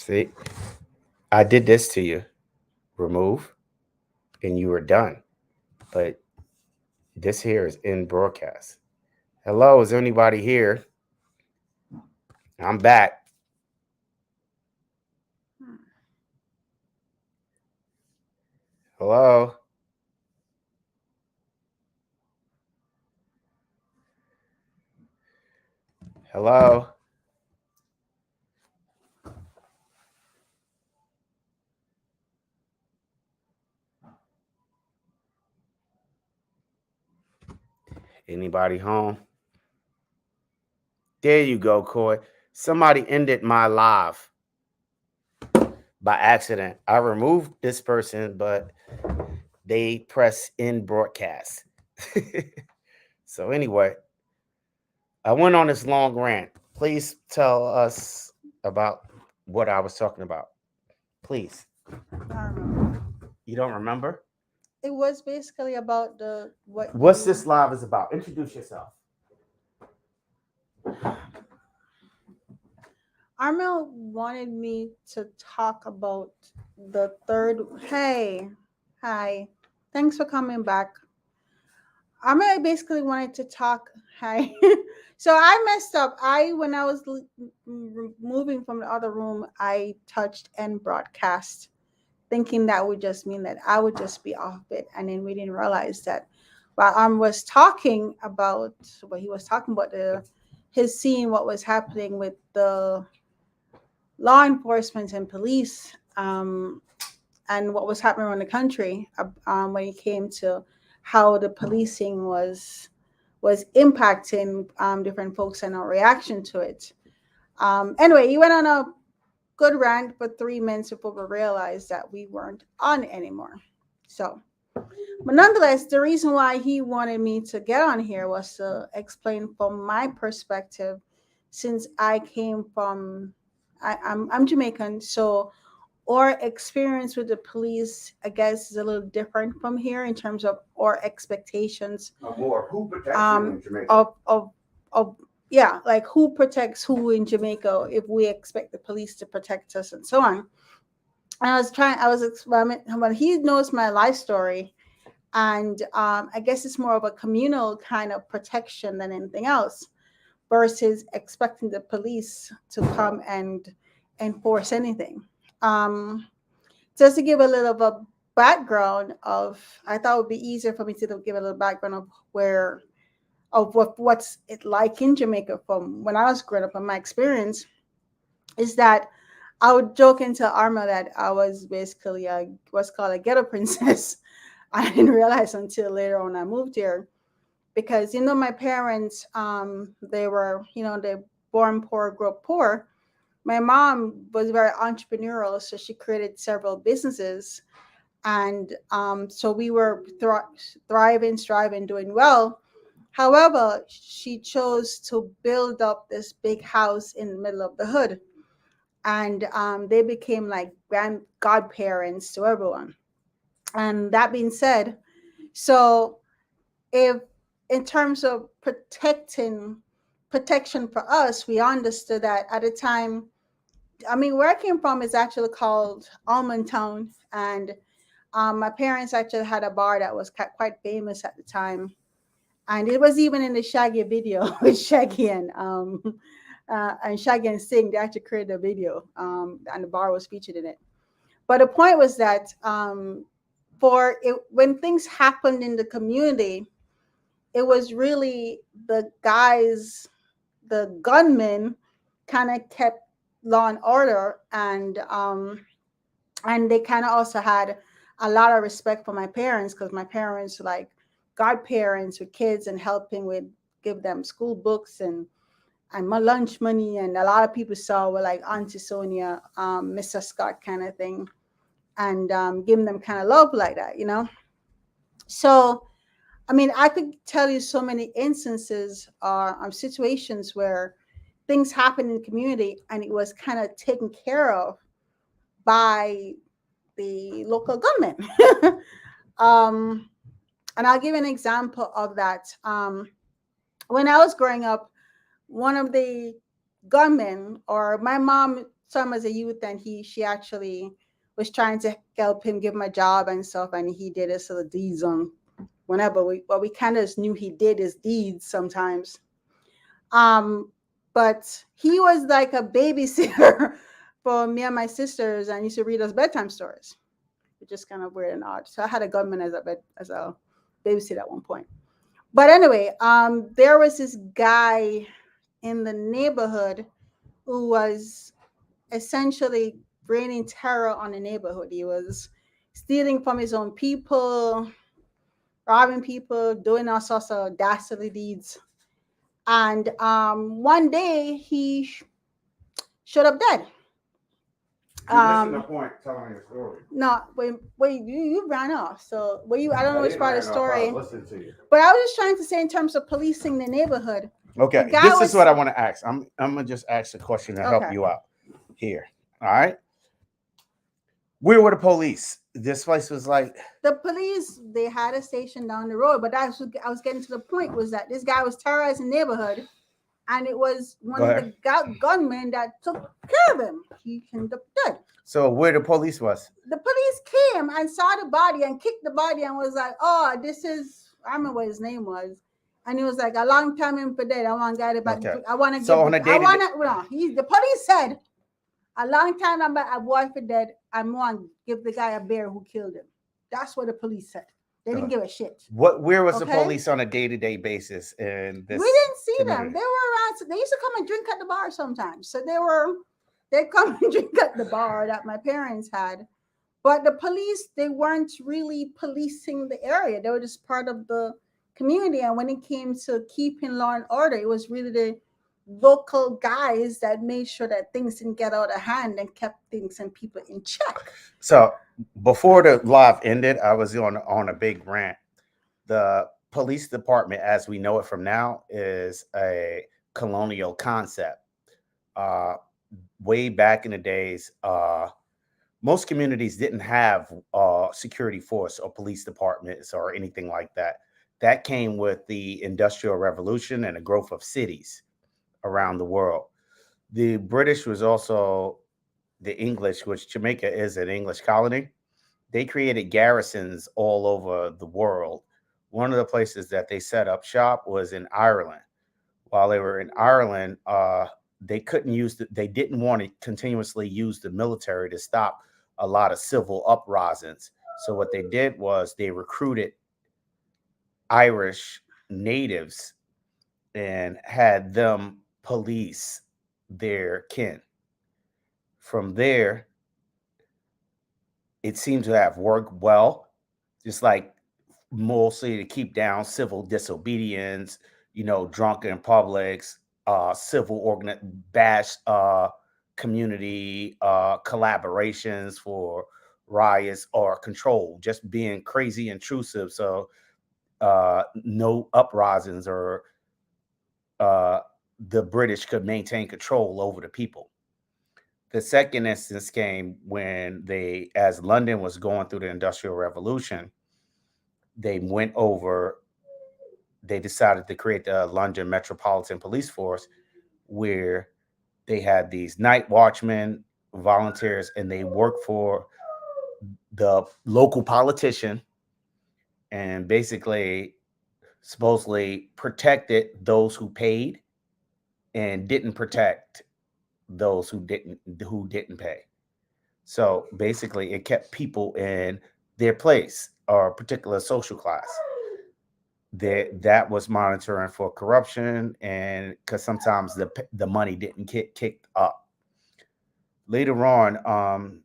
See, I did this to you. Remove, and you were done. But this here is in broadcast. Hello, is anybody here? I'm back. Hello. Hello. Anybody home? There you go, Coy. Somebody ended my live by accident. I removed this person, but they press in broadcast. So anyway, I went on this long rant. Please tell us about what I was talking about. Please. You don't remember? It was basically about What's this live is about? Introduce yourself. Armel wanted me to talk about the third. Hey, hi. Thanks for coming back. Armel basically wanted to talk. Hi. So I messed up. When I was moving from the other room, I touched end broadcast, thinking that would just mean that I would just be off it, and then we didn't realize that while was talking about what he was talking about his seeing what was happening with the law enforcement and police, and what was happening around the country, when it came to how the policing was impacting different folks and our reaction to it. Anyway, he went on a good rant for 3 minutes before we realized that we weren't on anymore. So, but nonetheless, the reason why he wanted me to get on here was to explain from my perspective, since I came from, I'm Jamaican, so our experience with the police, I guess, is a little different from here in terms of our expectations. More who protection in Jamaica? Of yeah, like who protects who in Jamaica if we expect the police to protect us and so on. And I was experimenting, but he knows my life story, and I guess it's more of a communal kind of protection than anything else, versus expecting the police to come and enforce anything. Um, just to give a little of a background of, I thought it would be easier for me to give a little background of what's it like in Jamaica from when I was growing up, and my experience is that I would joke into Arma that I was basically what's called a ghetto princess. I didn't realize until later on I moved here, because my parents, they were, they born poor, grew up poor. My mom was very entrepreneurial, so she created several businesses, and so we were thriving, striving, doing well. However, she chose to build up this big house in the middle of the hood, and they became like godparents to everyone. And that being said, so if in terms of protection for us, we understood that at the time. I mean, where I came from is actually called Almond Town, and my parents actually had a bar that was quite famous at the time, and it was even in the Shaggy video with Shaggy and Shaggy and Sing. They actually created a video, and the bar was featured in it. But the point was that for it, when things happened in the community, it was really the gunmen, kind of kept law and order, and they kind of also had a lot of respect for my parents, because my parents like godparents with kids and helping with give them school books and my lunch money, and a lot of people saw were like Auntie Sonia, Mr. Scott kind of thing, and giving them kind of love like that. So I mean, I could tell you so many instances situations where things happen in the community and it was kind of taken care of by the local government. um, and I'll give an example of that. When I was growing up, one of the gunmen, or my mom saw him as a youth, and she actually was trying to help him give him a job and stuff, and he did his sort of deeds on whenever we kind of knew he did his deeds sometimes. Um, but he was like a babysitter for me and my sisters, and used to read us bedtime stories, which is kind of weird and odd. So I had a gunman as a babysitter at one point. But anyway, there was this guy in the neighborhood who was essentially raining terror on the neighborhood. He was stealing from his own people, robbing people, doing all sorts of dastardly deeds. And one day he showed up dead. You're missing the point telling your story. No, wait, you ran off. So were you? I don't know which part of the I story. was listening to you. But I was just trying to say in terms of policing the neighborhood. Okay, The guy this was- is what I want to ask. I'm gonna just ask a question to help Okay. you out here. All right. Where were the police? This place was like, The police, they had a station down the road, but that's what I was getting to the point, was that this guy was terrorizing the neighborhood, and it was one Go of the gunmen that took care of him. He ended up dead. so where the police was? The police came and saw the body and kicked the body and was like, "Oh, this is," I remember what his name was, and he was like, "A long time him for dead. I want to get it back. Okay. I want to So give. on a I day-to-day- want to." No, the police said, "A long time I'm a boy for dead. I want to give the guy a bear who killed him." That's what the police said. They didn't give a shit. Where was the Okay. police on a day-to-day basis? And We didn't see them. community? They were around. So they used to come and drink at the bar sometimes. So they'd come and drink at the bar that my parents had. But the police, they weren't really policing the area. They were just part of the community. And when it came to keeping law and order, it was really the local guys that made sure that things didn't get out of hand and kept things and people in check. So before the live ended, I was on a big rant. The police department, as we know it from now, is a colonial concept. Way back in the days, most communities didn't have security force or police departments or anything like that. That came with the Industrial Revolution and the growth of cities around the world. The British was also the English, which Jamaica is an English colony. They created garrisons all over the world. One of the places that they set up shop was in Ireland. While they were in Ireland, they couldn't they didn't want to continuously use the military to stop a lot of civil uprisings. So what they did was they recruited Irish natives and had them police their kin. From there, it seems to have worked well, just like mostly to keep down civil disobedience, drunken publics, civil bash community collaborations for riots or control, just being crazy intrusive. So no uprisings or the British could maintain control over the people. The second instance came when as London was going through the Industrial Revolution, they decided to create the London Metropolitan Police Force, where they had these night watchmen, volunteers, and they worked for the local politician and basically supposedly protected those who paid and didn't protect those who didn't pay. So basically it kept people in their place or a particular social class. That was monitoring for corruption, and because sometimes the money didn't get kicked up. Later on,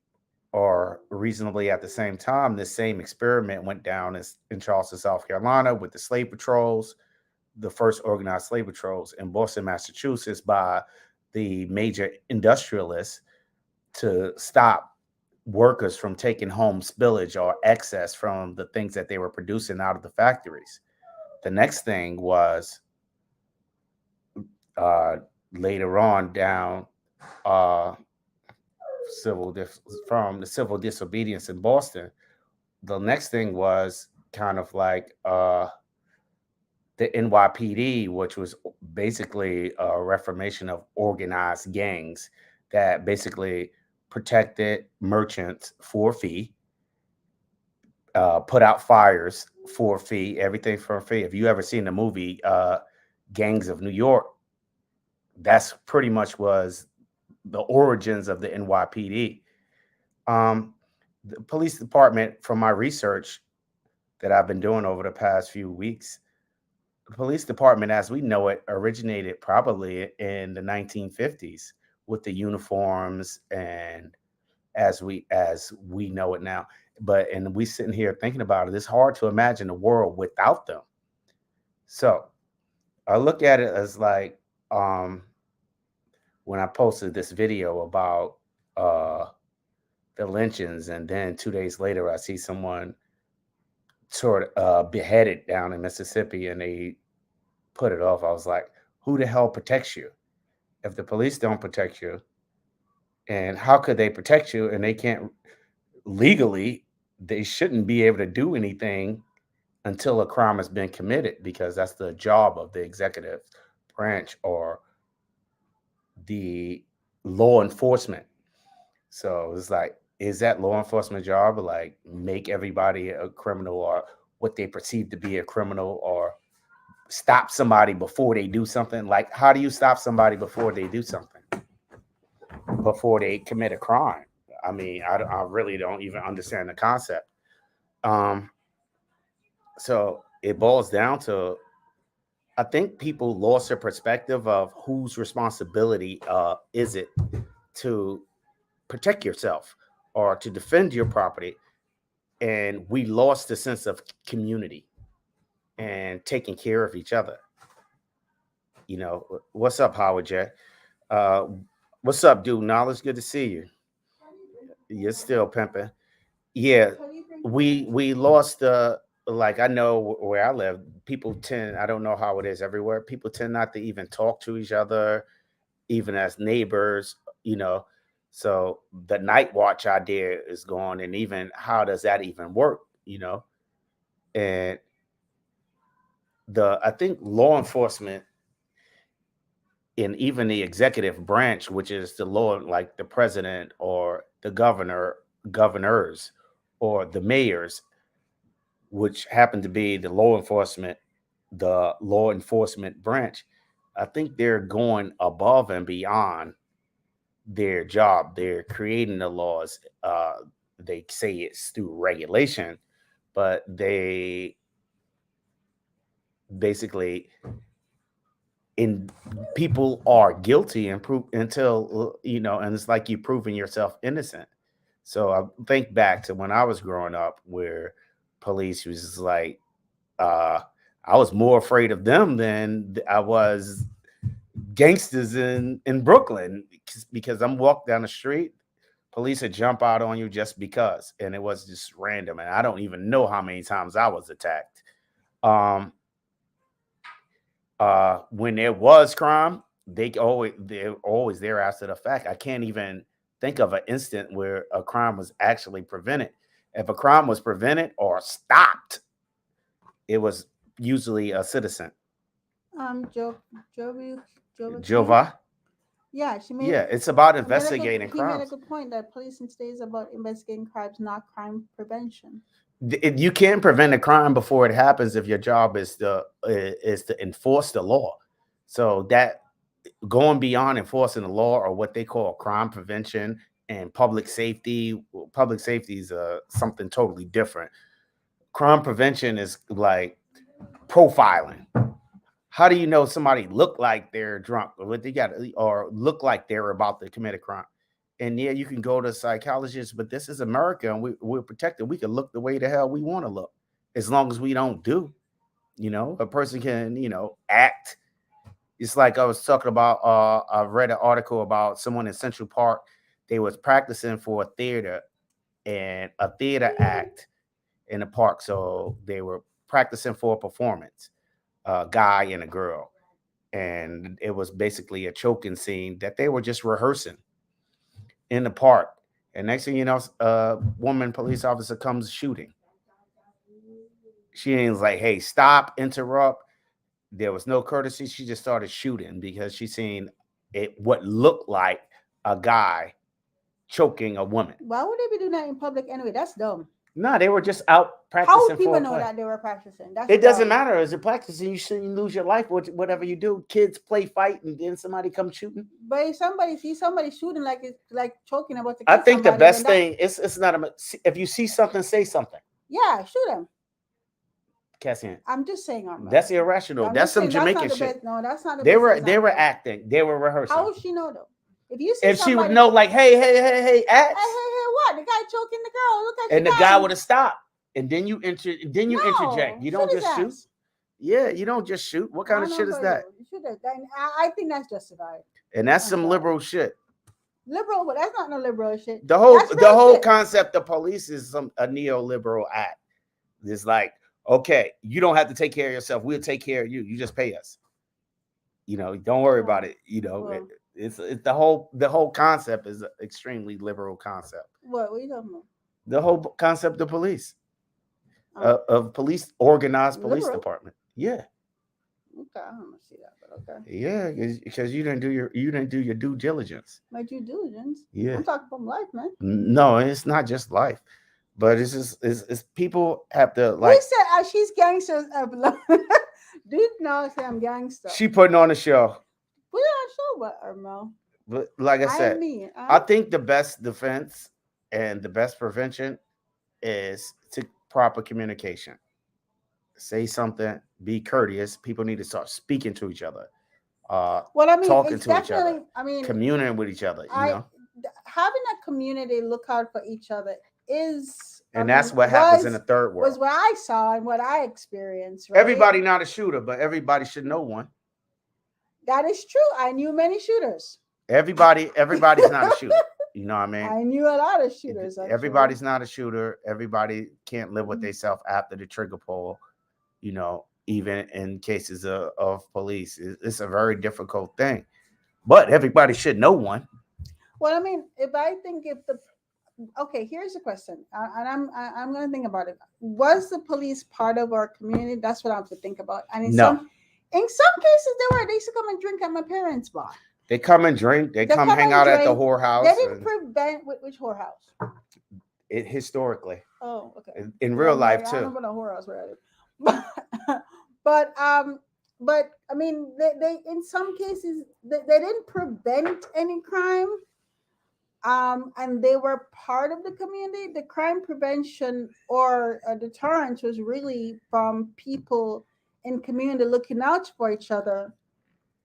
or reasonably at the same time, this same experiment went down in Charleston, South Carolina, with the slave patrols, the first organized slave patrols in Boston, Massachusetts, by the major industrialists to stop workers from taking home spillage or excess from the things that they were producing out of the factories. The next thing was later on down from the civil disobedience in Boston. The next thing was kind of like the NYPD, which was basically a reformation of organized gangs that basically protected merchants for a fee, put out fires for a fee, everything for a fee. If you ever seen the movie Gangs of New York, that's pretty much was the origins of the NYPD. Um, the police department, from my research that I've been doing over the past few weeks, the police department as we know it originated probably in the 1950s with the uniforms and as we know it now. But and we sitting here thinking about it, it's hard to imagine a world without them. So I look at it as like um when I posted this video about uh the lynchings, and then 2 days later I see someone sort of beheaded down in Mississippi, and they put it off. I was like, who the hell protects you if the police don't protect you? And how could they protect you? And they can't legally, they shouldn't be able to do anything until a crime has been committed, because that's the job of the executive branch or the law enforcement. So it's like, is that law enforcement job to like make everybody a criminal, or what they perceive to be a criminal, or stop somebody before they do something? Like, how do you stop somebody before they do something, before they commit a crime? I mean, I really don't even understand the concept. Um, so it boils down to, I think people lost their perspective of whose responsibility is it to protect yourself or to defend your property, and we lost the sense of community and taking care of each other. You know, what's up, Howard J? Uh, what's up, dude? Knowledge, good to see you. You're still pimping. Yeah, we lost the, like, I know where I live, people tend, I don't know how it is everywhere, people tend not to even talk to each other, even as neighbors, you know. So the night watch idea is gone, and even how does that even work, you know? And the I think law enforcement and even the executive branch, which is the law, like the president or the governors or the mayors, which happen to be the law enforcement branch, I think they're going above and beyond their job. They're creating the laws. They say it's through regulation, but they basically, in people are guilty and prove until and it's like you proving yourself innocent. So I think back to when I was growing up, where police was just like, uh, I was more afraid of them than I was gangsters in Brooklyn, because I'm walking down the street, police would jump out on you just because, and it was just random, and I don't even know how many times I was attacked. Um, when there was crime, they're always there after the fact. I can't even think of an instant where a crime was actually prevented. If a crime was prevented or stopped, it was usually a citizen. Jo Jovi Jovacane. Jova. Yeah, Yeah, it's about he made a good investigating he made a crimes. good point that policing stays about investigating crimes, not crime prevention. You can't prevent a crime before it happens if your job is to enforce the law. So that, going beyond enforcing the law, or what they call crime prevention and public safety. Well, public safety is something totally different. Crime prevention is like profiling. How do you know somebody look like they're drunk, or what they got, or look like they're about to commit a crime? And yeah, you can go to a psychologist, but this is America, and we're protected. We can look the way the hell we want to look, as long as we don't do. A person can, act. It's like I was talking about. I read an article about someone in Central Park. They was practicing for a theater and a theater act in the park. So they were practicing for a performance, a guy and a girl, and it was basically a choking scene that they were just rehearsing in the park. And next thing you know, a woman police officer comes shooting. She ain't like, "Hey, stop, interrupt." There was no courtesy. She just started shooting because she seen it, what looked like a guy choking a woman. Why would they be doing that in public anyway? That's dumb. No, they were just out How practicing would people know foreplay. that they were practicing? That's It doesn't dumb. matter. As a practicing, you shouldn't lose your life. Whatever you do, kids play fight, and then somebody comes shooting. But if somebody sees somebody shooting like it's like choking about to I kill think the somebody, best then thing it's not a. If you see something, say something. yeah, shoot him. Cassian, I'm just saying, Armand. that's irrational. I'm That's just some saying, Jamaican that's not the shit. best. No, that's not the They best were example. acting. They were rehearsing. How would she know though? If you see If she would somebody- know, like, hey, axe, hey, what? The guy choking the girl. Look at and the you guy guys. would have stopped, and then you interject. You don't shoot his just shoot. ass. Yeah, you don't just shoot. What kind of I shit know, is but that? you should have. I think that's justified. And that's I'm some sorry. liberal shit. Liberal, but that's not no liberal shit. The whole That's real shit. concept of police is a neoliberal act. It's like, okay, you don't have to take care of yourself. We'll take care of you. You just pay us. You know, don't worry about it. You know, Well. it's the whole concept is an extremely liberal concept. What are you talking about? The whole concept of police, Oh, of police, organized police Liberal? department. Yeah, okay, I don't see that, but okay. yeah, because you didn't do your due diligence. My due diligence. Yeah. I'm talking from life, man. No, it's not just life, but it's just it's people have to like. Who said she's gangster? Dude, no, say I'm gangster. She putting on a show, Put it on show, what, Armel? but like I said, mean, I think the best defense and the best prevention is to proper communication. Say something, be courteous. People need to start speaking to each other, well, I mean, talking it's to each other, definitely. I mean, communing with each other. You know, having a community look out for each other is, and that's what happens in the third world. Was what I saw and what I experienced. Right? Everybody not a shooter, but everybody should know one. That is true. I knew many shooters. Everybody's not a shooter. You know what I mean? I knew a lot of shooters. Everybody's not a shooter. Everybody can't live with Mm-hmm. themselves after the trigger pull. You know, even in cases of police, it's a very difficult thing. But everybody should know one. Well, I mean, okay, here's the question, and I'm going to think about it. Was the police part of our community? That's what I have to think about. And in some cases, they used to come and drink at my parents' bar. They come and drink. They come hang out at the whorehouse. They didn't prevent which whorehouse? It historically. Oh, okay. In real life too. I don't know what a whorehouse where but I mean, they in some cases they didn't prevent any crime. And they were part of the community. The crime prevention or deterrence was really from people in community looking out for each other,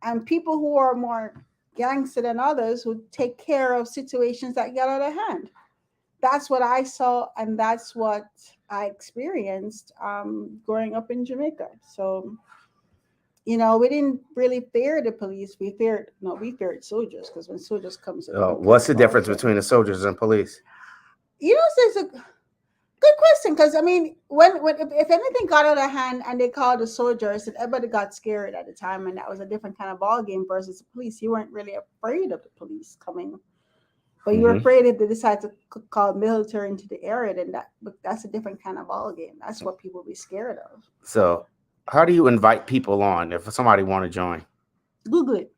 and people who are more gangster than others who take care of situations that get out of hand. That's what I saw, and that's what I experienced growing up in Jamaica. So, you know, we didn't really fear the police. We feared soldiers, because when soldiers come, what's the difference between the soldiers and police? You know, there's a good question, because I mean, if anything got out of hand and they called the soldiers, and everybody got scared at the time, and that was a different kind of ball game versus the police. You weren't really afraid of the police coming, but you were afraid if they decide to call military into the area. Then that's a different kind of ball game. That's what people be scared of. So, how do you invite people on if somebody want to join? Google it.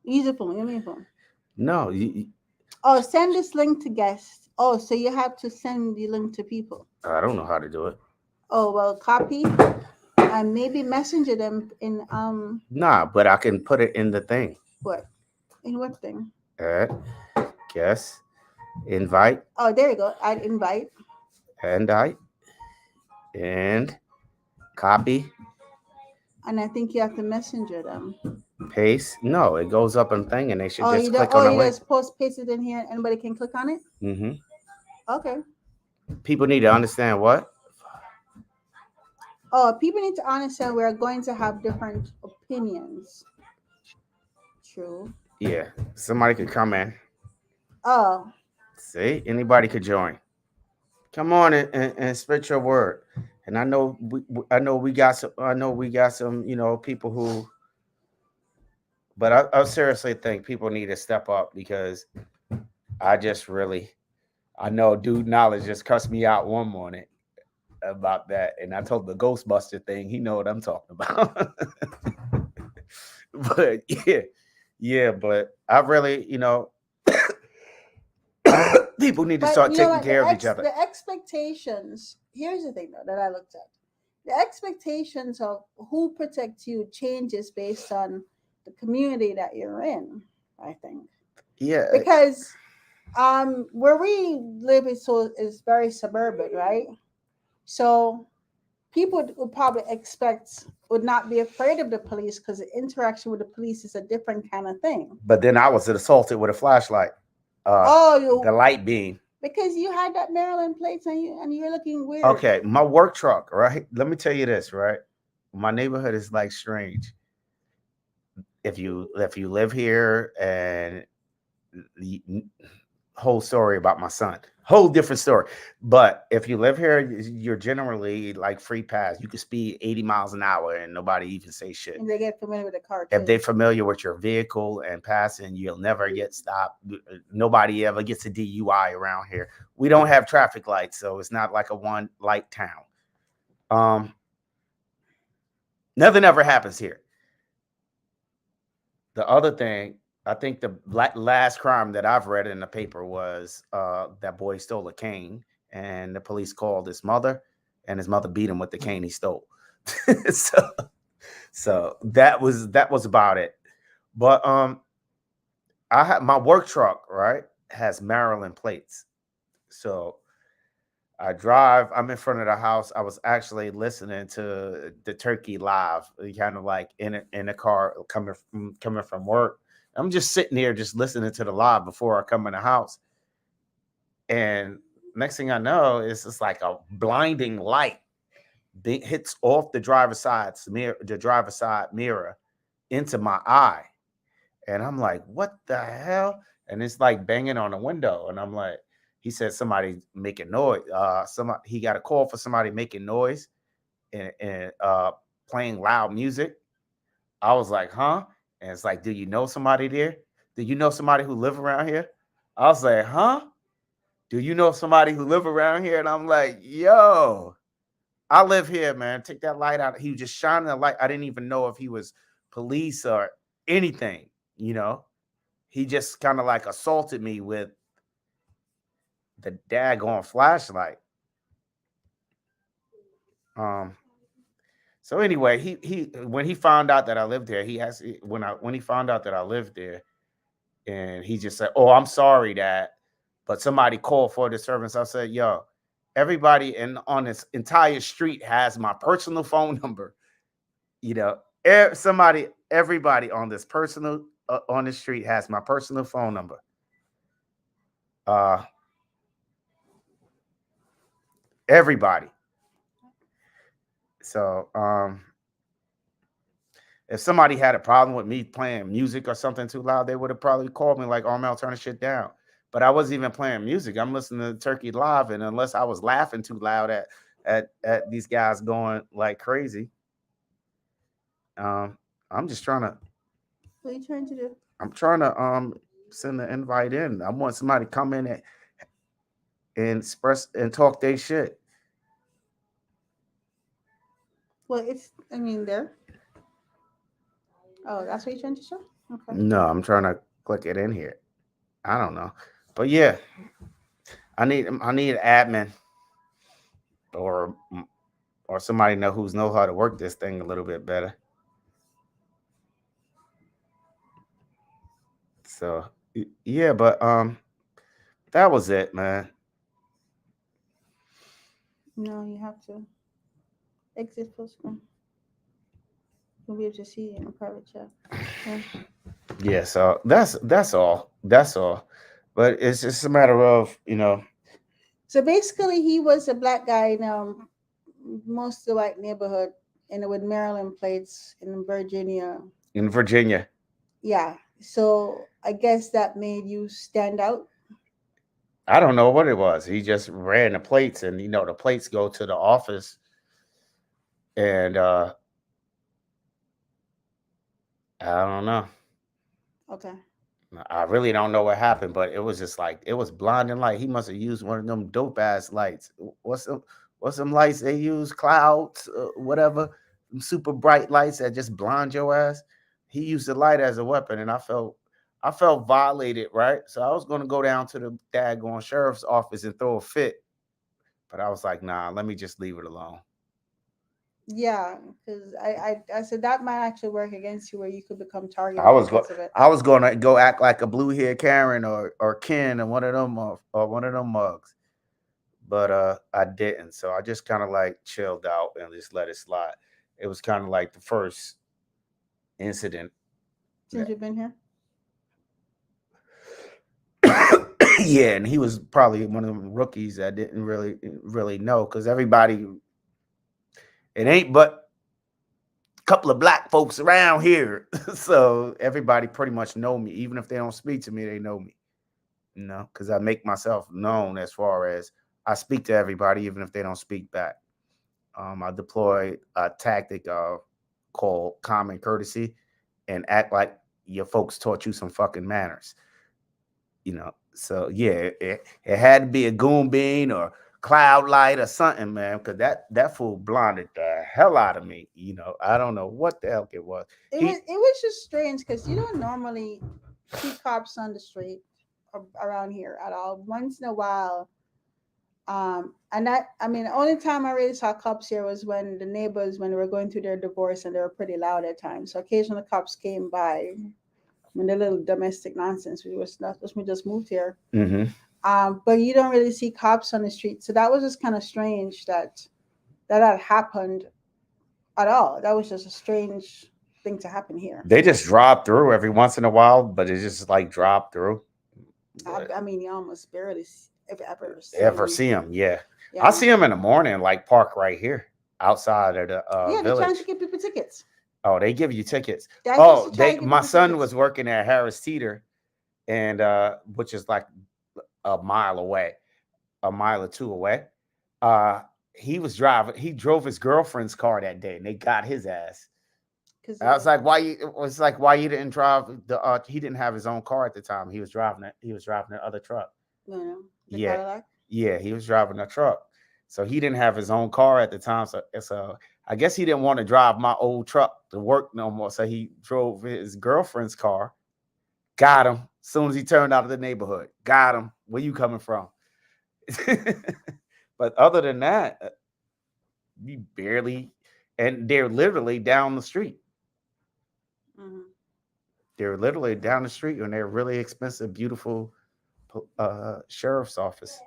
Easy for me. Give me a phone. No. Send this link to guests. Oh, so you have to send the link to people. I don't know how to do it. Oh, well, copy and maybe messenger them in Nah, but I can put it in the thing. What? In what thing? Guess. Invite. Oh, there you go. Add invite. And copy. And I think you have to messenger them. Paste. No, it goes up and thing, and they should just click on on the you link. just paste it in here, and anybody can click on it? Mm-hmm. Okay. People need to understand what? Oh, people need to understand we're going to have different opinions. True. Yeah. Somebody could come in. Oh. See? Anybody could join. Come on and spit your word. And I know we got some, you know, people who, but I seriously think people need to step up, because I know Dude Knowledge just cussed me out one morning about that. And I told the Ghostbuster thing. He know what I'm talking about. But but I really, you know, People need to But start you know taking what? care of each other. The expectations. Here's the thing, though, that I looked at. The expectations of who protects you changes based on the community that you're in. I think Yeah, because where we live is very suburban, right? So people would probably would not be afraid of the police because the interaction with the police is a different kind of thing. but then I was assaulted with a flashlight. Oh, The light beam. because you had that Maryland plates and you're looking weird. Okay, my work truck, right? Let me tell you this, right? My neighborhood is like strange. If you live here, and the whole story about my son, whole different story. But if you live here, you're generally like free pass. You can speed 80 miles an hour and nobody even say shit. And they get familiar with the car If too. they're familiar with your vehicle and passing, you'll never get stopped. Nobody ever gets a DUI around here. We don't have traffic lights, so it's not like a one light town. Nothing ever happens here. The other thing, I think the last crime that I've read in the paper was that boy stole a cane, and the police called his mother, and his mother beat him with the cane he stole. so, so that was about it. But I have my work truck, right, has Maryland plates. So I drive. I'm in front of the house. I was actually listening to the Turkey live, kind of like in a car coming from work. I'm just sitting here, just listening to the live before I come in the house. And next thing I know, it's just like a blinding light hits off the driver's side mirror into my eye, and I'm like, "What the hell?" And it's like banging on the window, and I'm like, he said somebody making noise. He got a call for somebody making noise and playing loud music. I was like, huh? And it's like, do you know somebody there? Do you know somebody who live around here? I was like, huh? Do you know somebody who live around here? And I'm like, yo, I live here, man. Take that light out. He was just shining the light. I didn't even know if he was police or anything, you know. He just kind of like assaulted me with the daggone flashlight. Um. So anyway, he when he found out that I lived there, when he found out that I lived there, and he just said, "Oh, I'm sorry, Dad," but somebody called for the servants. I said, "Yo, everybody on this entire street has my personal phone number. You know, everybody on this personal on the street has my personal phone number. Uh, everybody. So, if somebody had a problem with me playing music or something too loud, they would have probably called me like, "Oh, Mel, turn the shit down." But I wasn't even playing music. I'm listening to Turkey live, and unless I was laughing too loud at these guys going like crazy, I'm just trying to. What are you trying to do? I'm trying to send the invite in. I want somebody to come in and express and talk their shit. Well, I mean, there. Oh, that's what you're trying to show? Okay. No, I'm trying to click it in here. I don't know, but yeah, I need admin or somebody knows how to work this thing a little bit better. So yeah, but that was it, man. No, you have to exit full screen. You'll be able to see it in a private chat. Yeah. Yeah, so that's all. That's all. But it's just a matter of So basically, he was a black guy in most of the white neighborhood, and with Maryland plates in Virginia. in Virginia. Yeah. So I guess that made you stand out. I don't know what it was. He just ran the plates, and the plates go to the office, and I don't know. Okay. I really don't know what happened, but it was just like it was blinding light. He must have used one of them dope ass lights. What's them lights they use? Clouds, whatever. Them super bright lights that just blind your ass. He used the light as a weapon, and I I felt violated, right? So I was gonna go down to the daggone sheriff's office and throw a fit, but I was like, nah, let me just leave it alone. Yeah, because I said that might actually work against you, where you could become I targeted was because of it. I was gonna go act like a blue hair Karen or Ken or one of them mugs, but I didn't. So I just kind of like chilled out and just let it slide. It was kind of like the first incident. Since you've been here. Yeah, and he was probably one of them rookies that didn't really know, because everybody, it ain't but a couple of black folks around here. So everybody pretty much know me. Even if they don't speak to me, they know me. Because I make myself known, as far as I speak to everybody, even if they don't speak back. I deploy a tactic called common courtesy, and act like your folks taught you some fucking manners. So yeah, it had to be a goon bean or cloud light or something, man, because that fool blinded the hell out of me. I don't know what the hell it was. It was just strange because you don't normally see cops on the street around here at all. Once in a while, and that, I mean, the only time I really saw cops here was when the neighbors, when they were going through their divorce, and they were pretty loud at times. So occasionally cops came by when the little domestic nonsense. We was not, we just moved here. Mm-hmm. But you don't really see cops on the street, so that was just kind of strange that had happened at all. That was just a strange thing to happen here. They just drop through every once in a while, but it's just like drop through. I mean, you almost barely ever See them. Yeah. Yeah. I see them in the morning, like park right here outside of the Yeah, they're village. trying to give people tickets. Oh, they give you tickets. They're Oh, just trying to give my people son tickets. was working at Harris Teeter, and which is like a mile away, a mile or two away. He drove his girlfriend's car that day, and they got his ass. I was like, why you? It was like, why you didn't drive the? He didn't have his own car at the time. He was driving it. He was driving the other truck. Yeah. Yeah, yeah, he was driving a truck, so he didn't have his own car at the time. So I guess he didn't want to drive my old truck to work no more. So he drove his girlfriend's car. Got him. As soon as he turned out of the neighborhood, got him. Where you coming from? But other than that, we barely, and they're literally down the street. Mm-hmm. They're literally down the street, and they're really expensive, beautiful sheriff's office.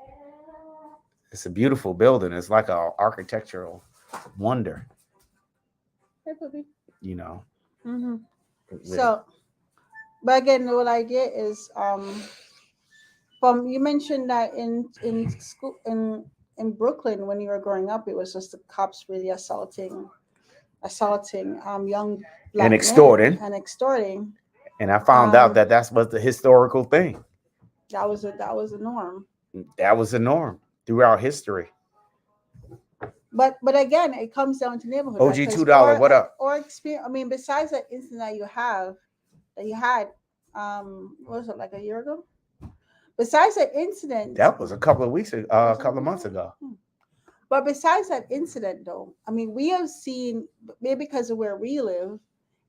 It's a beautiful building. It's like an architectural wonder. Hey, puppy. Mm-hmm. So, but again, the whole idea is, from you mentioned that in school in Brooklyn when you were growing up, it was just the cops really assaulting young black and extorting men and extorting. And I found out that was the historical thing. That was the norm. That was the norm throughout history. But again, it comes down to neighborhood. OG $2, what up? Or experience. I mean, besides that incident that you had, what was it, like a year ago? Besides that incident, that was a couple of weeks ago, a couple of months ago. But besides that incident, though, I mean, we have seen, maybe because of where we live,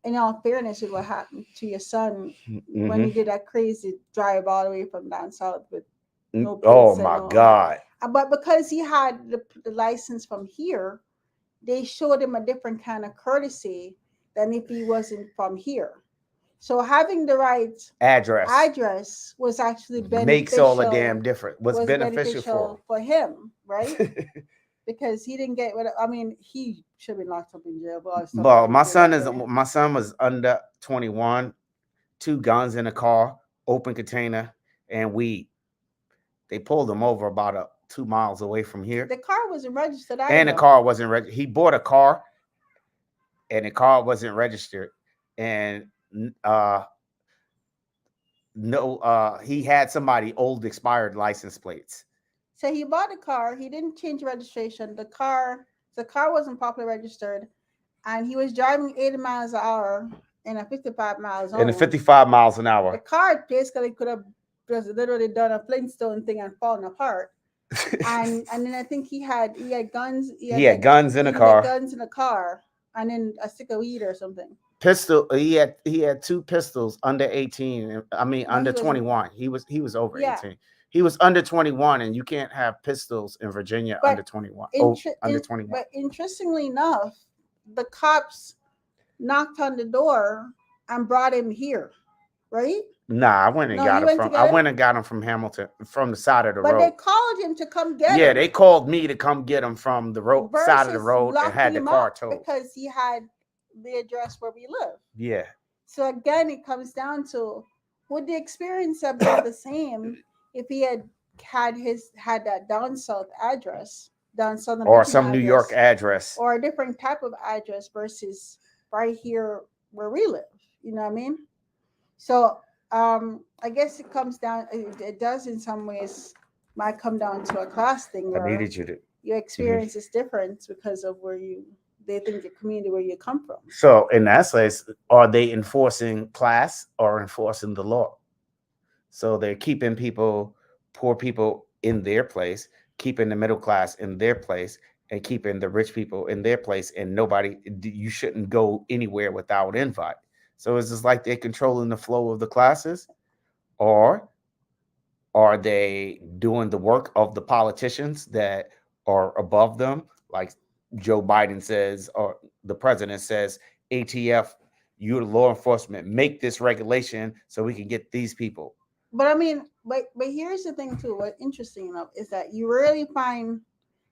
in all fairness, with what happened to your son when he did that crazy drive all the way from down south with no plates. Oh my God! But because he had the license from here, they showed him a different kind of courtesy than if he wasn't from here. So having the right address was actually beneficial. Makes all the damn difference. Was beneficial for him, right? Because he didn't get. I mean, he should have been locked up in jail. Well, my son was under 21, 2 guns in a car, open container, and weed. They pulled him over about 2 miles away from here. The car wasn't registered either. And the car wasn't registered. He bought a car, and the car wasn't registered. And he had somebody old expired license plates. So he bought a car. He didn't change registration. The car wasn't properly registered, and he was driving 80 miles an hour in a 55 miles. In a 55 miles an hour. The car basically could have just literally done a Flintstone thing and fallen apart. and then I think he had guns. He had guns in the car. Guns in the car, and then a stick of weed or something. pistol. He had two pistols under 18. I mean No, he under wasn't. 21. He was over Yeah, 18. He was under 21, and you can't have pistols in Virginia under but 21. Oh, under 21. but interestingly enough, the cops knocked on the door and brought him here, right? Nah, I went and No, got you him went to from. I get him, went and got him from Hamilton, from the side of the but they road. called him to come get Yeah, him they called me to come get him from the road side of the versus road and had locking the him car up towed. because he had the address where we live. Yeah, So again, it comes down to, would the experience have been the same if he had that down south address, down southern or living some New York address, address. or a different type of address versus right here where we live? You know what I mean? So I guess it comes down. It does in some ways might come down to a class thing I where needed you to. your experience is different because of where they think the community where you come from. So in that case, are they enforcing class or enforcing the law? So they're keeping poor people in their place, keeping the middle class in their place, and keeping the rich people in their place. And you shouldn't go anywhere without invite. So it's just like they're controlling the flow of the classes, or are they doing the work of the politicians that are above them? Like Joe Biden says, or the president says, ATF, you're the law enforcement, make this regulation so we can get these people. But I mean, but here's the thing too. What interesting enough is that you rarely find,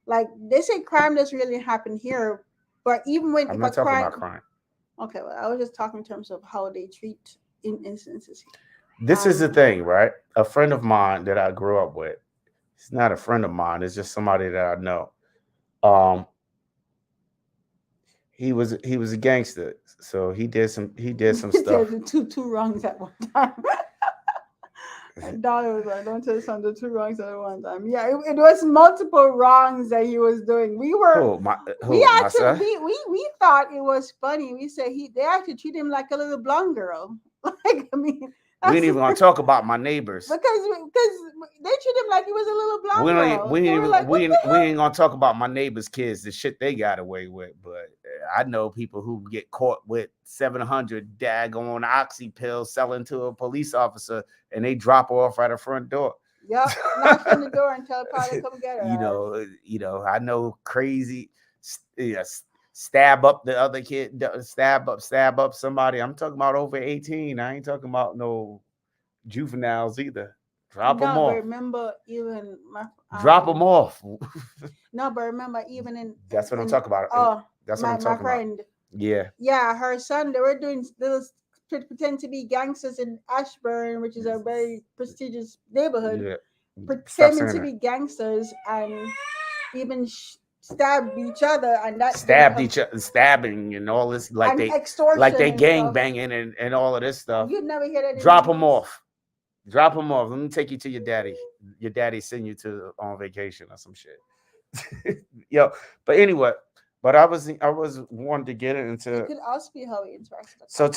like they say crime doesn't really happen here, but even when I'm if not a talking crime, about crime. okay, well, I was just talking in terms of how they treat in instances here. This is the thing, right? A friend of mine that I grew up with, it's not a friend of mine, it's just somebody that I know. Um, he was a gangster, so he did some stuff. Two wrongs at one time. And Dolly was like, "Don't tell son the two wrongs at one time." Yeah, it was multiple wrongs that he was doing. We My actually son? we thought it was funny. We said they actually treat him like a little blonde girl. Like I mean, We that's ain't even gonna talk about my neighbors. because they treat him like he was a little blonde We don't. girl. We They ain't were even. like, "What the We ain't gonna talk about my neighbors' kids, the shit they got away with. But I know people who get caught with 700 daggone oxy pills selling to a police officer, and they drop her off at her front door. Yep, knock on the door and tell Polly to come get her. I know crazy. Stab up the other kid. Stab up somebody. I'm talking about over 18. I ain't talking about no juveniles either. Drop them No, but off. remember even my Drop them off. no, but remember even That's what I'm in talking about. oh That's what I'm my talking about. friend, Yeah. yeah, her son, they were doing little pretend to be gangsters in Ashburn, which is a very prestigious neighborhood, Yeah. Stop pretending saying to that. be gangsters and even stabbed each other, and that didn't Stabbed come, each other, stabbing and all this, like and they extortion and gang stuff. banging and all of this stuff. You'd never hear that in Drop the them news. off. Drop them off. Let me take you to your daddy. Your daddy send you to on vacation or some shit. Yo, but anyway, but I was wanting to get It into. could also be how he interacts with the So cops.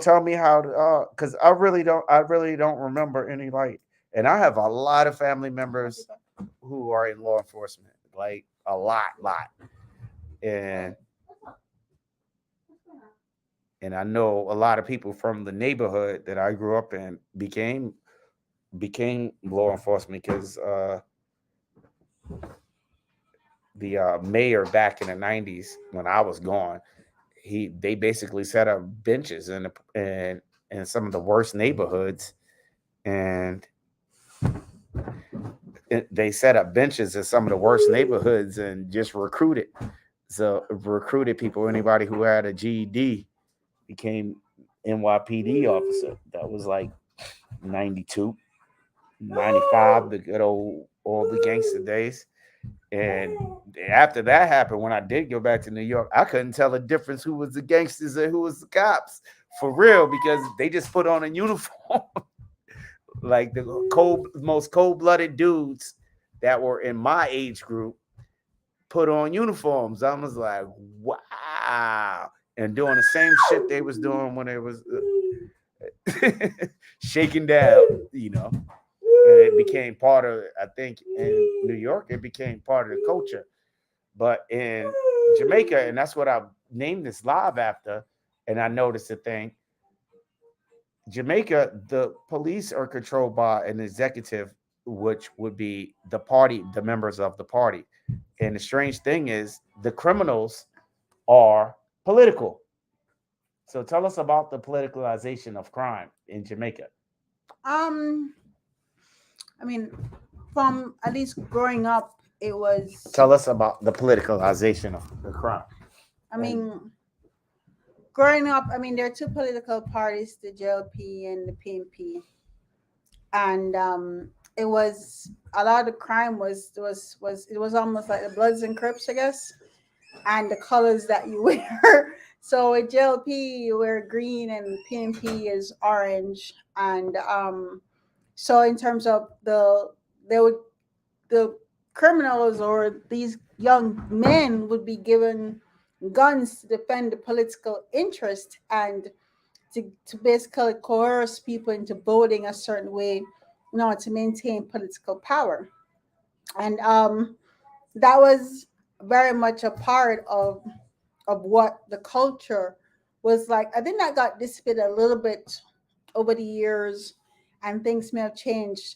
tell me how, because I really don't remember any, like, and I have a lot of family members who are in law enforcement, like a lot, and I know a lot of people from the neighborhood that I grew up in became law enforcement because the mayor back in the 90s when I was gone, they basically set up benches in some of the worst neighborhoods, and they set up benches in some of the worst neighborhoods and just recruited people. Anybody who had a GED became NYPD officer. That was like 92, 95, the good all the gangster days. And after that happened, when I did go back to New York, I couldn't tell the difference who was the gangsters and who was the cops for real, because they just put on a uniform. Like the most cold-blooded dudes that were in my age group put on uniforms. I was like, wow. And doing the same shit they was doing when they was shaking down, And it became part of, I think in New York, it became part of the culture. But in Jamaica, and that's what I named this live after, and I noticed a thing. Jamaica, the police are controlled by an executive, which would be the party, the members of the party. And the strange thing is, the criminals are political. So tell us about the politicalization of crime in Jamaica. Um, I mean, from at least growing up, it was. Tell us about the politicalization of the crime. I mean, growing up, I mean, there are two political parties, the JLP and the PNP, and it was a lot of the crime was it was almost like the Bloods and Crips, I guess, and the colors that you wear. So with JLP, you wear green, and PNP is orange, and so in terms of they would the criminals or these young men would be given guns to defend the political interest and to basically coerce people into voting a certain way in order to maintain political power. And that was very much a part of what the culture was like. I think that got dissipated a little bit over the years, and things may have changed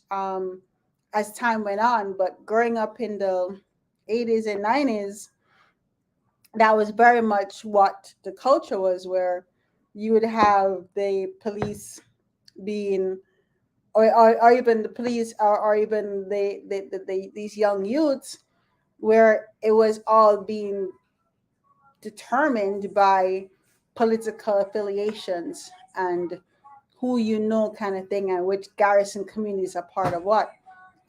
as time went on. But growing up in the 80s and 90s, that was very much what the culture was, where you would have the police being, or even the police, or even these young youths, where it was all being determined by political affiliations and who you know kind of thing, and which garrison communities are part of what,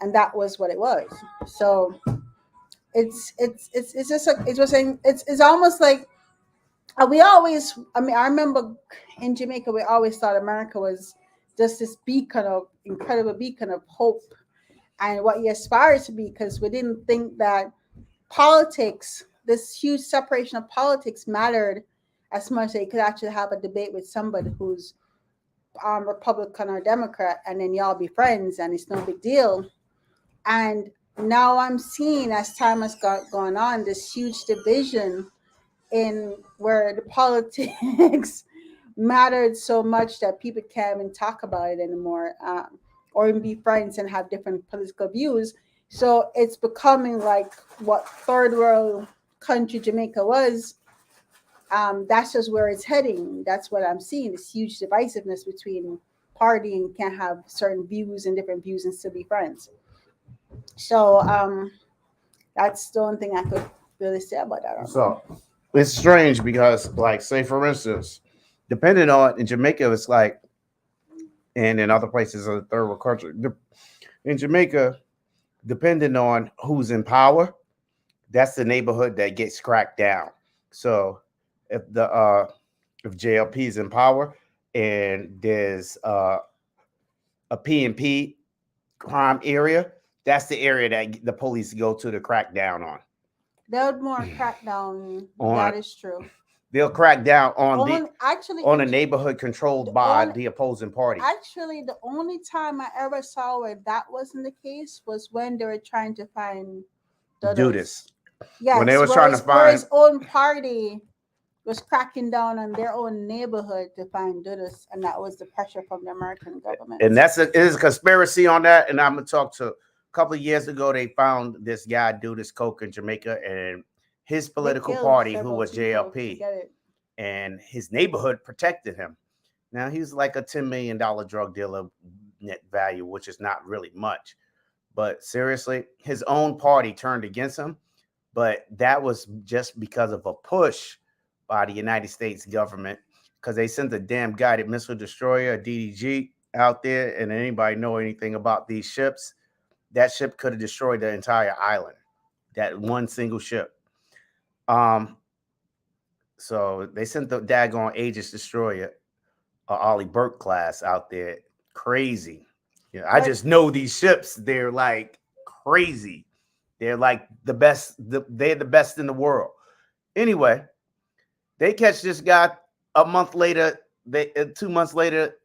and that was what it was. So it's just it was saying it's almost like we always, I mean, I remember in Jamaica we always thought America was just this beacon of incredible beacon of hope and what you aspire to be, because we didn't think that politics, this huge separation of politics, mattered as much that you could actually have a debate with somebody who's Republican or Democrat, and then y'all be friends, and it's no big deal. And now I'm seeing, as time has gone on, this huge division in where the politics mattered so much that people can't even talk about it anymore, or even be friends and have different political views. So it's becoming like what third world country Jamaica was. That's just where it's heading. That's what I'm seeing. This huge divisiveness between party and can't have certain views and different views and still be friends. So that's the only thing I could really say about that. So it's strange because, like, say for instance, depending on in Jamaica, it's like, and in other places of the third world country, in Jamaica, depending on who's in power, that's the neighborhood that gets cracked down. So if JLP is in power and there's a PNP crime area, that's the area that the police go to crack down on. There would more crackdown. On- That is true. They'll crack down on Actually, on a neighborhood controlled by the opposing party. Actually, the only time I ever saw where that wasn't the case was when they were trying to find Judas. Yes, when they was trying to where find his own party was cracking down on their own neighborhood to find Judas, and that was the pressure from the American government. And it is a conspiracy on that. And I'm gonna talk to a couple of years ago. They found this guy do this coke in Jamaica, and his political party, who was JLP, and his neighborhood protected him. Now he's like a $10 million drug dealer net value, which is not really much. But seriously, his own party turned against him. But that was just because of a push by the United States government, because they sent a damn guided missile destroyer, a DDG, out there. And anybody know anything about these ships, that ship could have destroyed the entire island, that one single ship. So they sent the daggone Aegis destroyer, Ollie Burke class, out there. Crazy. You know, I just know these ships, they're like crazy. They're like the best, they're the best in the world. Anyway, they catch this guy a month later, 2 months later,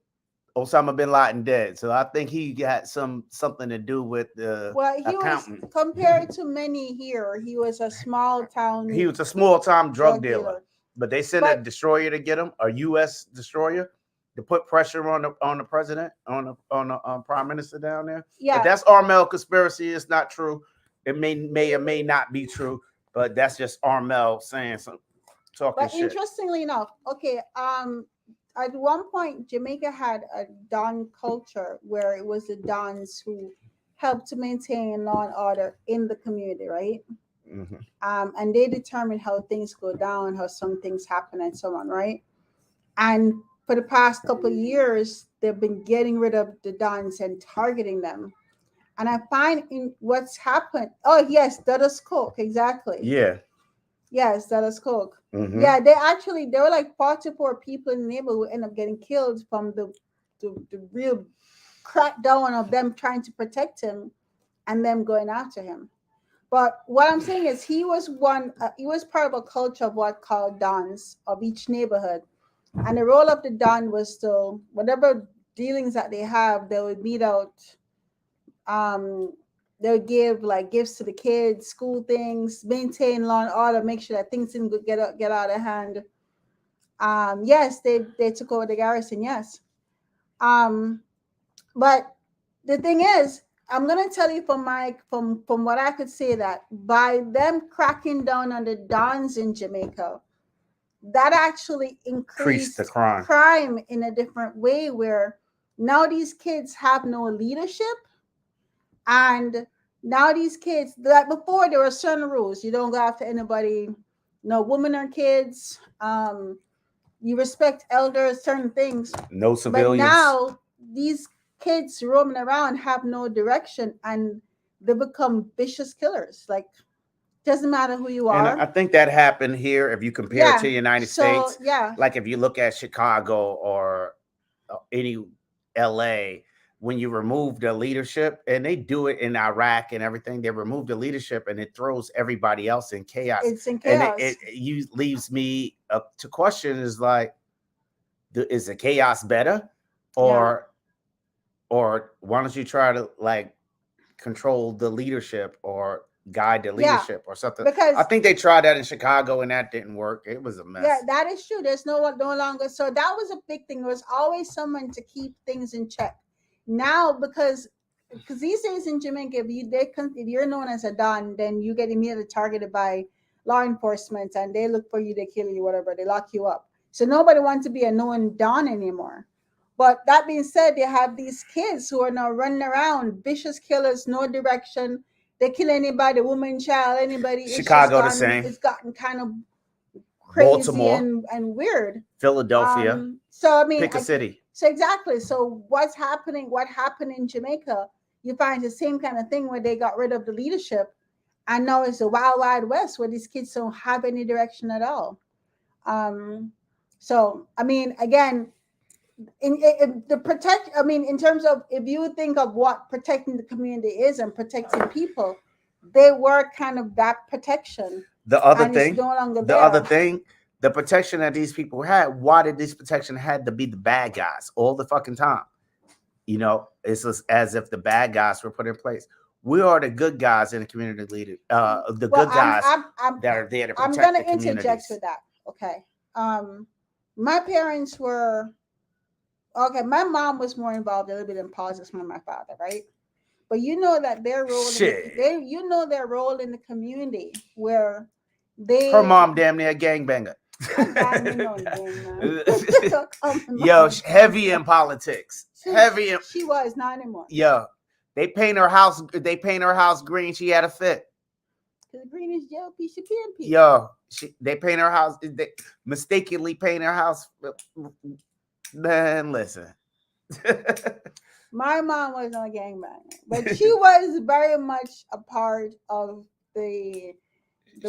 Osama bin Laden dead. So I think he got something to do with the accountant. Was compared to many here. He was a small town. He was a small time drug dealer. But they sent a But destroyer to get him, a U.S. destroyer, to put pressure on the president, on the prime minister down there. If yeah, that's Armel conspiracy, it's not true. It may or may not be true, but that's just Armel saying some talking but shit. interestingly enough, okay, at one point Jamaica had a Don culture where it was the Dons who helped to maintain law and order in the community, right? Mhm. And they determine how things go down, how some things happen, and so on, right? And for the past couple of years, they've been getting rid of the Dons and targeting them. And I find in what's happened. Oh yes, Dudus Cook, exactly. Yeah. Yes, Dudus Cook. Hmm. Yeah, there were like 44 people in the neighborhood who ended up getting killed from the real crackdown of them trying to protect him and them going after him. But what I'm saying is, he was part of a culture of what called dons of each neighborhood, and the role of the don was to whatever dealings that they have, they would meet out. Um, they would give like gifts to the kids, school things, maintain law and order, make sure that things didn't get out of hand. Yes, they took over the garrison. Yes, um, but the thing is, I'm gonna tell you from what I could say, that by them cracking down on the dons in Jamaica, that actually Increase the increased crime. crime in a different way, where now these kids have no leadership. And now these kids, like before, there were certain rules: you don't go after anybody, no women or kids, you respect elders, certain things. No But civilians. now these kids roaming around have no direction, and they become vicious killers. Like, doesn't matter who you And I are. think that happened here. If you compare it to Yeah. the United So States, yeah, like if you look at Chicago or any LA, when you remove the leadership, and they do it in Iraq and everything, they remove the leadership and it throws everybody else in chaos. it's in And chaos. it you leaves me up to question is like, is the chaos better, Yeah. or why don't you try to like control the leadership or guide the Yeah. leadership or something? I Because think they tried that in Chicago and that didn't work. It was a yeah, mess. that is true. There's no longer. So that was a big thing. There was always someone to keep things in check. Now, because these days in Jamaica, if you're known as a don, then you get immediately targeted by law enforcement, and they look for you, they kill you, whatever, they lock you up. So nobody wants to be a known don anymore. But that being said, they have these kids who are now running around, vicious killers, no direction. They kill anybody, woman, child, anybody. Chicago the same. It's gotten kind of crazy Baltimore, and weird. Philadelphia, So I mean, pick a city. so exactly. So what's happening? What happened in Jamaica? You find the same kind of thing where they got rid of the leadership, and now it's the wild, wild west where these kids don't have any direction at all. Um, so I mean, again, in the protect. I mean, in terms of if you think of what protecting the community is and protecting people, they were kind of that protection, The other and it's thing, no longer the other there. thing, the protection that these people had. Why did this protection had to be the bad guys all the fucking time? You know, it's just as if the bad guys were put in place. We are the good guys in the community leader. The Well, good guys I'm that are there to I'm protect gonna the interject communities. with that. Okay. My parents were okay. My mom was more involved a little bit in politics than my father, right? But you know that their role in Shit, their role in the community where her they mom damn near a gangbanger. God, me no again, man. Come Yo, on. heavy in politics. She, Heavy in, she was not anymore. yo. They paint her house. They paint her house green. She had a fit. Because green is jail, piece of PNP. Yo, they paint her house. They mistakenly paint her house. Man, listen. My mom was not a gangbanger, but she was very much a part of the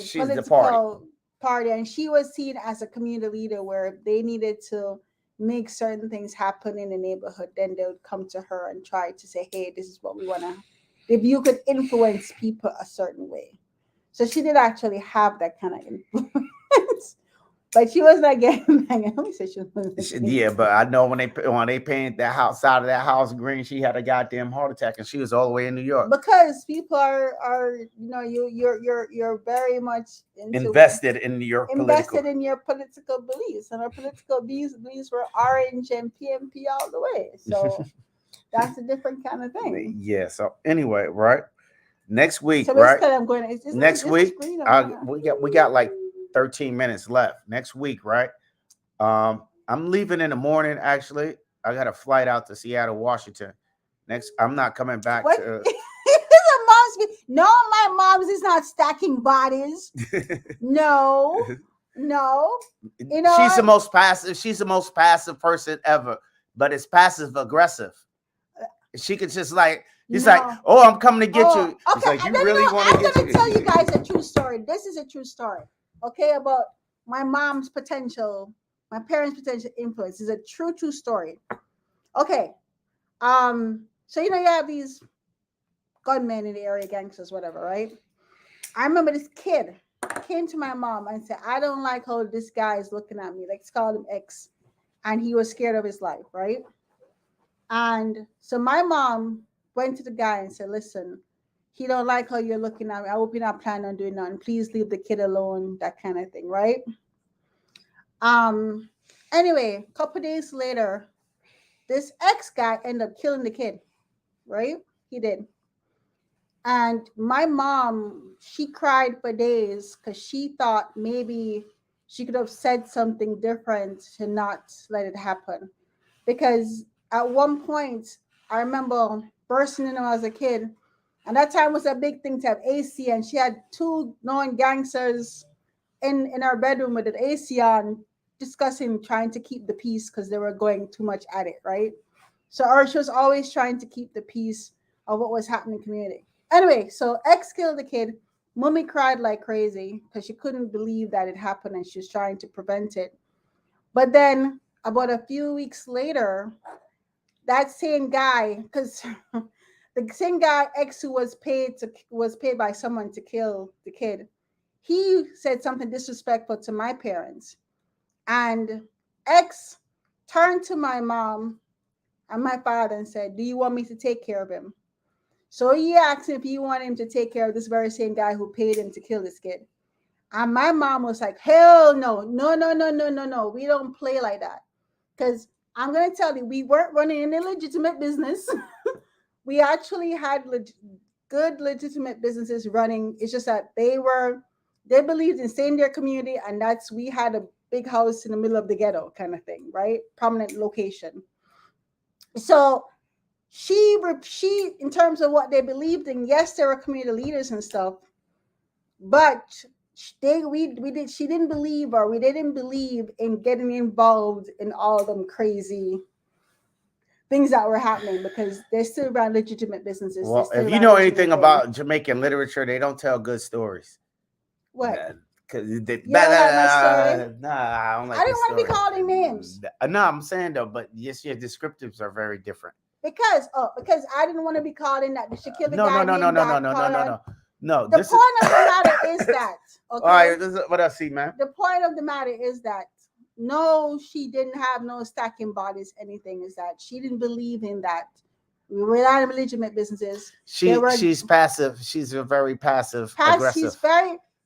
She's the party. political party, and she was seen as a community leader where they needed to make certain things happen in the neighborhood. Then they would come to her and try to say, "Hey, this is what we want to." If you could influence people a certain way, so she did actually have that kind of influence. But she was not getting banged. Let me say she wasn't getting Yeah, but I know when they painted that house out of that house green, she had a goddamn heart attack, and she was all the way in New York. because people are you're very much into Invested in your political. invested in your political beliefs, and our political beliefs were orange and PMP all the way. So that's a different kind of thing. Yeah. So anyway, right? Next week, So right? basically, I'm going. Is Next this week, green or not? we got like 13 minutes left. Next week, right? I'm leaving in the morning. Actually, I got a flight out to Seattle, Washington. Next, I'm not coming back What? to. No, my mom's is not stacking bodies. No, no. You know She's the what? most passive. She's the most passive person ever, but it's passive aggressive. She could just like he's like, No. oh, I'm coming to get Oh, you. It's okay. like you No, no, really no. want to I'm get gonna you. tell you guys a true story. This is a true story. Okay, about my mom's potential, my parents' potential influence is a true story. Okay. So you have these gunmen in the area, gangsters, whatever, right? I remember this kid came to my mom and said, I don't like how this guy is looking at me. Like, called him X. And he was scared of his life, right? And so my mom went to the guy and said, listen, he don't like how you're looking at me. I hope you're not planning on doing nothing. Please leave the kid alone, that kind of thing, right? Anyway, a couple days later, this X guy ended up killing the kid, right? He did. And my mom, she cried for days because she thought maybe she could have said something different to not let it happen. Because at one point, I remember bursting in when I was a kid, and that time was a big thing to have AC, and she had two known gangsters in our bedroom with an AC on, discussing trying to keep the peace because they were going too much at it, right? So she was always trying to keep the peace of what was happening in the community. Anyway, so X killed the kid. Mummy cried like crazy because she couldn't believe that it happened and she was trying to prevent it. But then about a few weeks later, that same guy, because the same guy X who was paid by someone to kill the kid, he said something disrespectful to my parents. And X turned to my mom and my father and said, do you want me to take care of him? So he asked him if he wanted him to take care of this very same guy who paid him to kill this kid. And my mom was like, hell no, no, no, no, no, no, no. We don't play like that. Because I'm going to tell you, we weren't running an illegitimate business. We actually had good legitimate businesses running. It's just that they believed in staying in their community. And we had a big house in the middle of the ghetto kind of thing, right? Prominent location. So she in terms of what they believed in, yes, there were community leaders and stuff, but she didn't believe, or we didn't believe in getting involved in all them crazy things that were happening, because they still ran legitimate businesses. Well, if you know anything about Jamaican literature, they don't tell good stories. What? Because you don't like my story? Nah, I don't like. I didn't want to be calling names. No, I'm saying though, but yes, your descriptives are very different. Because I didn't want to be called in that. She killed the No. guy. No. The point of the matter is that. Okay. All right. This is what I see, man. The point of the matter is that no, she didn't have no stacking bodies. Anything is that she didn't believe in that. We were not in legitimate businesses. She's passive. She's a very passive aggressive.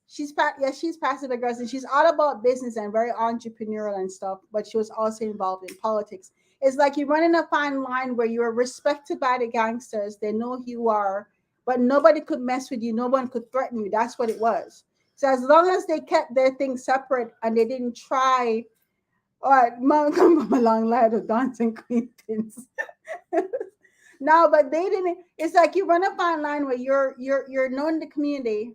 She's passive aggressive. She's all about business and very entrepreneurial and stuff, but she was also involved in politics. It's like you're running a fine line where you're respected by the gangsters. They know who you are, but nobody could mess with you. No one could threaten you. That's what it was. So as long as they kept their things separate and they didn't try, all right, mom, come from a long line of dancing queens. No, but they didn't. It's like you run a fine line where you're known in the community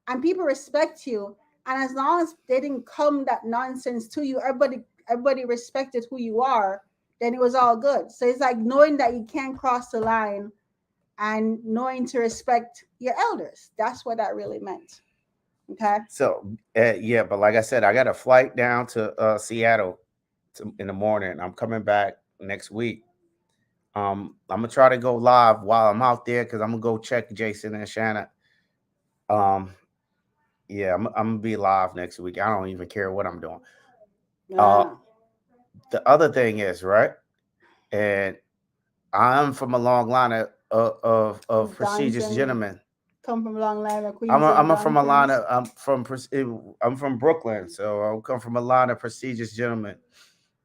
and people respect you. And as long as they didn't come that nonsense to you, everybody respected who you are, then it was all good. So it's like knowing that you can't cross the line and knowing to respect your elders. That's what that really meant. Okay. So yeah, but like I said, I got a flight down to Seattle in the morning. I'm coming back next week. I'm gonna try to go live while I'm out there because I'm gonna go check Jason and Shanna. Yeah, I'm gonna be live next week. I don't even care what I'm doing. Uh, Yeah. the other thing is, right, and I'm from a long line of Dons prestigious and gentlemen. come from a long line of queens and From a line Donkins. of I'm from Brooklyn, so I come from a line of prestigious gentlemen,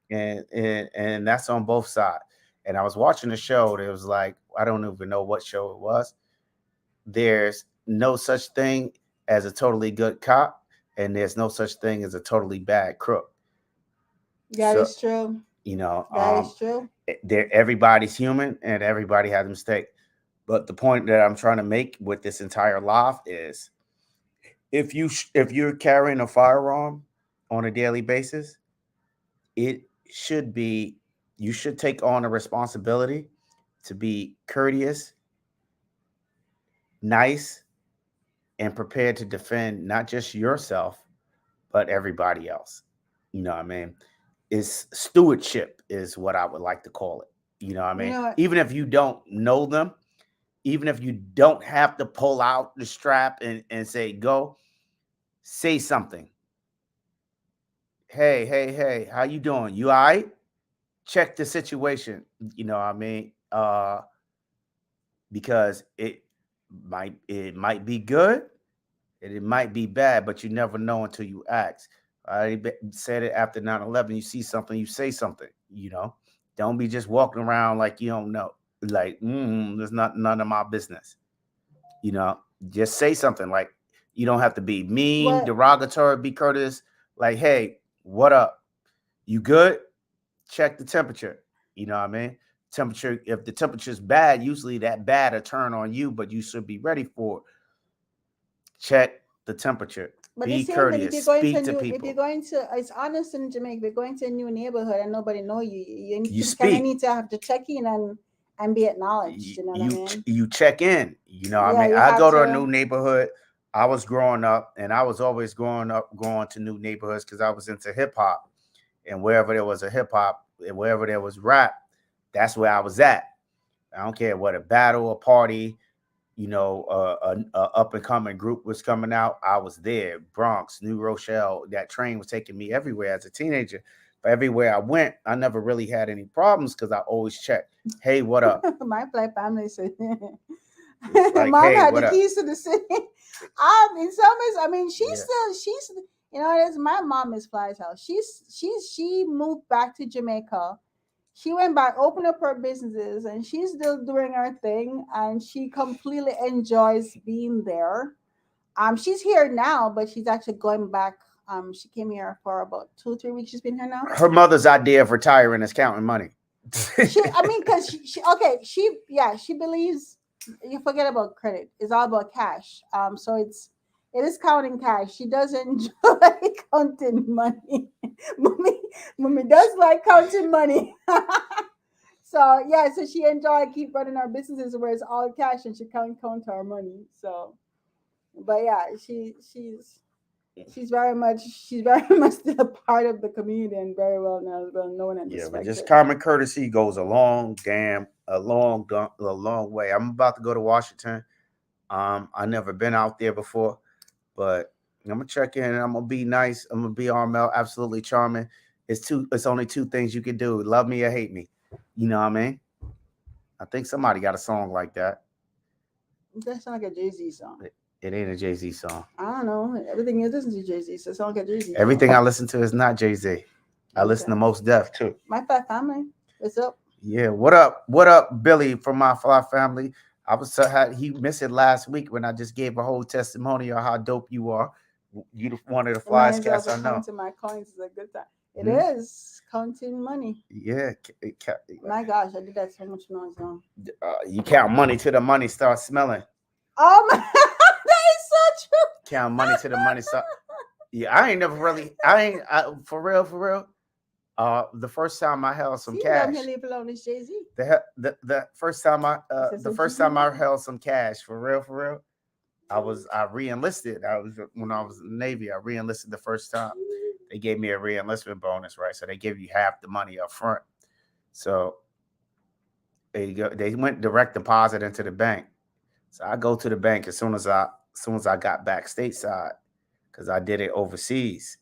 and that's on both sides. And I was watching the show. And it was like I don't even know what show it was. There's no such thing as a totally good cop, and there's no such thing as a totally bad crook. That So is true. you know, That is true. everybody's human and everybody has a mistake. But the point that I'm trying to make with this entire life is if you're carrying a firearm on a daily basis, it should be you should take on a responsibility to be courteous, nice, and prepared to defend not just yourself but everybody else. You know what I mean? Is stewardship is what I would like to call it. You know what I You mean? know what? Even if you don't know them, even if you don't have to pull out the strap and say go, say something. Hey, how you doing? You all right? Check the situation. You know what I mean? Because it might be good and it might be bad, but you never know until you ask. Said it after 9/11. You see something, you say something. Don't be just walking around like you don't know. Like, there's not none of my business. You know, just say something. Like, you don't have to be mean, What derogatory, be courteous. Like, hey, what up? You good? Check the temperature. You know what I mean? Temperature, if the temperature's bad, usually that bad will turn on you, but you should be ready for it. Check the temperature. but the Be same thing if courteous. you're going to a Speak to new if you're people. going to it's honest in Jamaica, if you're going to a new neighborhood and nobody know you, You you kind of speak. need to have to check in and be acknowledged, you know what I mean? You check in. You know, what I Yeah, mean, you I have go to a to. new neighborhood. I was growing up, and I was always growing up going to new neighborhoods because I was into hip hop, and wherever there was a hip hop, and wherever there was rap, that's where I was at. I don't care what a battle, a party, a up and coming group was coming out. I was there. Bronx, New Rochelle. That train was taking me everywhere as a teenager. But everywhere I went, I never really had any problems because I always checked. Hey, what up? My black family said It's like, mom hey, had what the up? keys to the city. In some ways, I mean, Yeah. she's you know, it's my mom is fly as hell. She moved back to Jamaica. She went back, opened up her businesses, and she's still doing her thing, and she completely enjoys being there. She's here now, but she's actually going back. She came here for about 2, 3 weeks. She's been here now. Her mother's idea of retiring is counting money. I mean, because she believes you forget about credit. It's all about cash. So it is counting cash. She does enjoy counting money. mommy, mommy does like counting money. So yeah, so she enjoy keep running our businesses where it's all cash and she can't count our money. So, but yeah, she's very much still a part of the community and very well known and Yeah, but just respected. common courtesy goes a long way. I'm about to go to Washington. I never been out there before, but I'm gonna check in. I'm gonna be nice. I'm gonna be Armel, absolutely charming. It's only two things you can do: love me or hate me. You know what I mean? I think somebody got a song like that. That sounds like a Jay Z song. It ain't a Jay Z song. I don't know. Everything you listen to Jay Z, so it sounds like a Jay Z Everything song. I listen to is not Jay Z. I listen Okay. to Most Def too. My fat family. What's up? Yeah, what up? What up, Billy from my fly family? I was so had he missed it last week when I just gave a whole testimony of how dope you are. You one of the flyest Reminds us cats I of know. counting my coins is a good time. It Mhm. is counting money. Yeah, My gosh, I did that so much when I was young. you count money till the money starts smelling. Oh my, that is so Count money till the money start. Yeah, I ain't never really. For real, for real. The first time I held some true. See, let me cash. leave alone. It's Jay Z. The first time It's a the Jay first Z time I money. held some cash for real, for real. I re-enlisted. I was when I was in the Navy. I re-enlisted the first time. They gave me a re-enlistment bonus, right? So they give you half the money up front. So they went direct deposit into the bank. So I go to the bank as soon as I got back stateside because I did it overseas.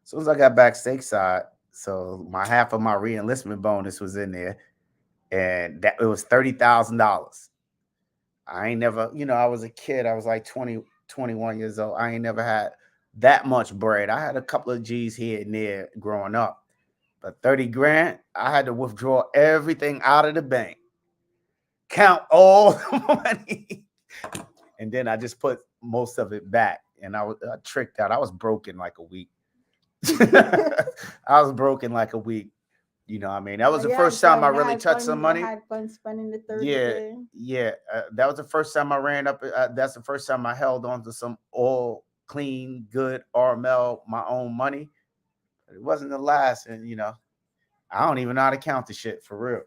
As soon as I got back stateside, so my half of my re-enlistment bonus was in there, and that it was $30,000. I ain't never, I was a kid. I was like 20, 21 years old. I ain't never had that much bread. I had a couple of G's here and there growing up, but 30 grand, I had to withdraw everything out of the bank, count all the money, and then I just put most of it back. And I tricked out. I was broken like a week. I was broken like a week. I mean, that was the first time I really touched some money. I had fun spending the 30 Yeah. That was the first time I ran up. That's the first time I held on to some all clean, good RML, my own money. It wasn't the last, and I don't even know how to count the shit for real.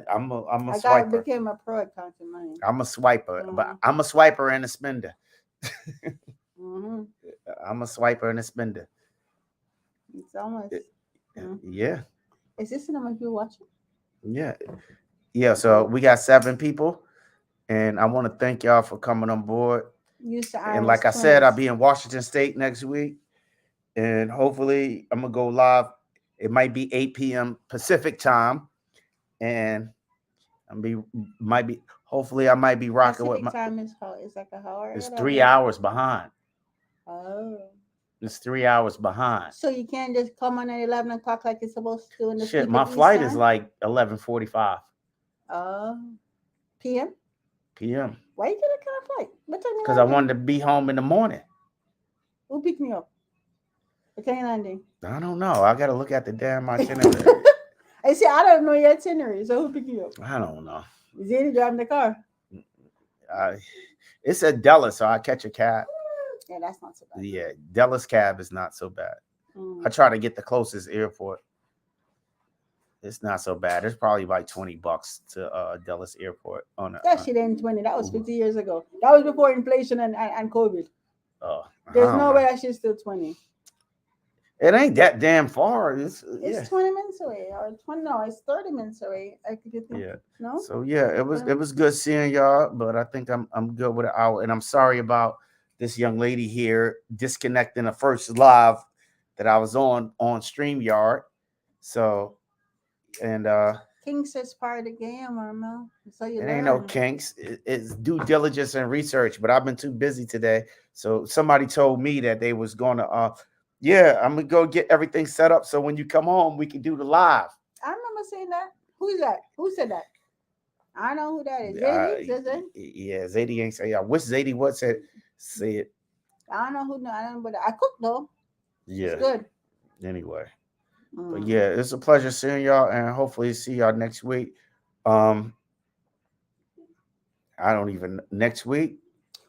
I'm a swiper. Became a pro at counting money. I'm a swiper, but I'm a swiper and a spender. Mm-hmm. I'm a swiper and a spender. It's almost. Yeah. Is this the number you're watching? Yeah. So we got 7 people, and I want to thank y'all for coming on board. And like I said, I'll be in Washington State next week, and hopefully I'm gonna go live. It might be 8 p.m. Pacific time, and hopefully I might be rocking Pacific with my time is how it's like a hour. It's 3 hours behind. Oh. It's 3 hours behind. So you can't just come on at 11 o'clock like you're supposed to in the shit. My flight is like 11:45. PM. PM. Why you get a kind of flight? What time? Because I wanted to be home in the morning. Who picked me up? What time you landing? I don't know. I gotta look at the damn itinerary. I don't know your itinerary. So who picked you up? I don't know. Is he driving the car? It's at Dallas, so I catch a cab. Yeah, that's not so bad. Yeah, Dallas cab is not so bad. I try to get the closest airport. It's not so bad. It's probably like $20 to Dallas airport on that shit ain't 20. That was 50 years ago. That was before inflation and COVID. Oh, there's no way that shit's still 20. It ain't that damn far. It's 20 minutes away, or 20. No, it's 30 minutes away. No. So it was good seeing y'all, but I think I'm good with an hour. And I'm sorry about this young lady here disconnecting the first live that I was on StreamYard. So, and kinks is part of the game, Armel. So it ain't no kinks. It's due diligence and research. But I've been too busy today. So somebody told me that they was gonna I'm gonna go get everything set up so when you come home we can do the live. I remember saying that. Who's that? Who said that? I know who that is. Zadie? Yeah, Zadie ain't say. I wish Zadie would say it. I don't know who. I don't know, but I cook though. Yeah, it's good. Anyway, but yeah, it's a pleasure seeing y'all, and hopefully see y'all next week. I don't even next week.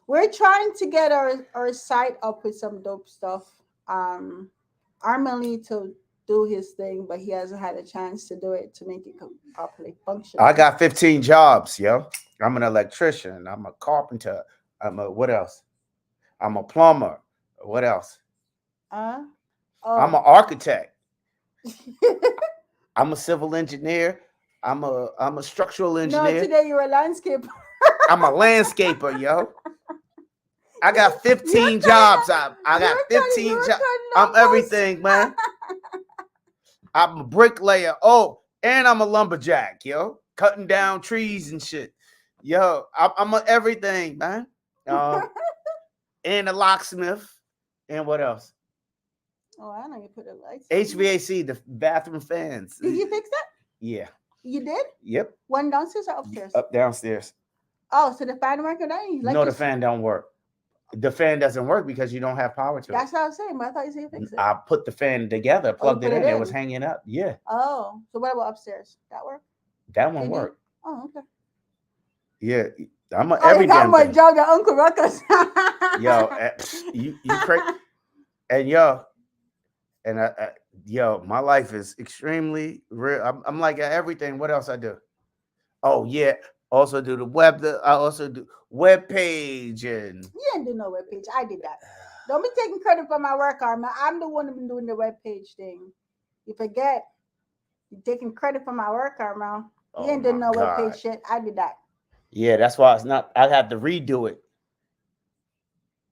We're trying to get our site up with some dope stuff. Armel need to do his thing, but he hasn't had a chance to do it to make it properly function. I got 15 jobs, yo. I'm an electrician. I'm a carpenter. What else? I'm a plumber. What else? I'm an architect. I'm a civil engineer. I'm a structural engineer. No, today you're a landscaper. I'm a landscaper, yo. I got 15 jobs. I got 15 jobs. I'm everything, man. I'm a bricklayer. Oh, and I'm a lumberjack, yo. Cutting down trees and shit. Yo, I'm a everything, man. And a locksmith. And what else? Oh, I know you put a light. HVAC, the bathroom fans. Did you fix that? Yeah. You did? Yep. One downstairs or upstairs? Up downstairs. Oh, so the fan working now? No, the fan don't work. The fan doesn't work because you don't have power to it. That's what I was saying, but I thought you said fix it. I put the fan together, plugged it in. It was hanging up. Yeah. Oh, so what about upstairs? That work? That one worked. Oh, okay. Yeah, I'm every damn my job, your Uncle Ruckus. Yo, you crazy? And yo, my life is extremely real. I'm like everything. What else I do? Oh yeah. Also do the web. I also do web page and. You didn't do no web page. I did that. Don't be taking credit for my work, Arma. I'm the one who's been doing the web page thing. You forget. You're taking credit for my work, Arma. You ain't doing no web page shit. I did that. Yeah, that's why it's not. I have to redo it.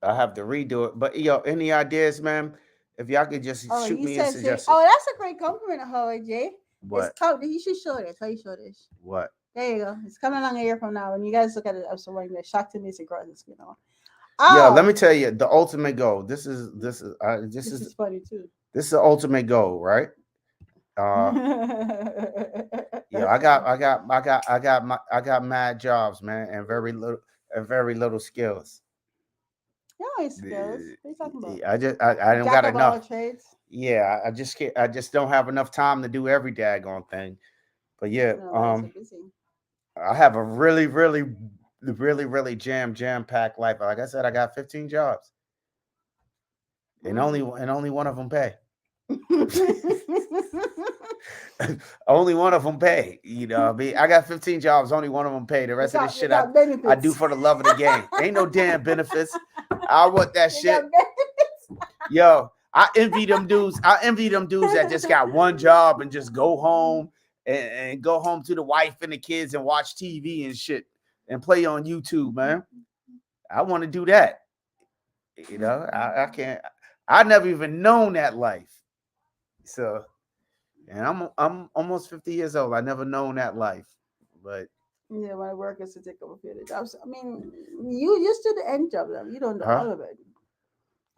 But yo, any ideas, man? If y'all could just Oh, shoot he me a says, suggestion. oh, that's a great compliment, Howard J. What? It's coming. You should show this. How you show this? What? There you go. It's coming along a year from now. When you guys look at it, I'm so you're shocked to me. It's gross. You know. Yeah, let Oh, me tell you the ultimate goal. This is this is funny too. this is the ultimate goal, right? Yeah, I got mad jobs, man, and very little skills. No, it's skills. What are you talking about? I don't Jack got of all enough. trades. Yeah, I just can't. I just don't have enough time to do every daggone thing. But yeah, No, guys are busy. I have a really jam packed life. Like I said, I got 15 jobs, and only one of them pay. Only one of them pay. You know, I mean, I got 15 jobs. Only one of them pay. The rest of the shit I do for the love of the game. Ain't no damn benefits. I want that shit. Yo, I envy them dudes. I envy them dudes that just got one job and just go home and go home to the wife and the kids and watch TV and shit and play on YouTube, man. I want to do that. You know, I can't. I never even known that life. So, and I'm almost 50 years old. I never known that life, but yeah, my work is to take over the jobs. I mean, you used to the end job, though. You don't know all of it.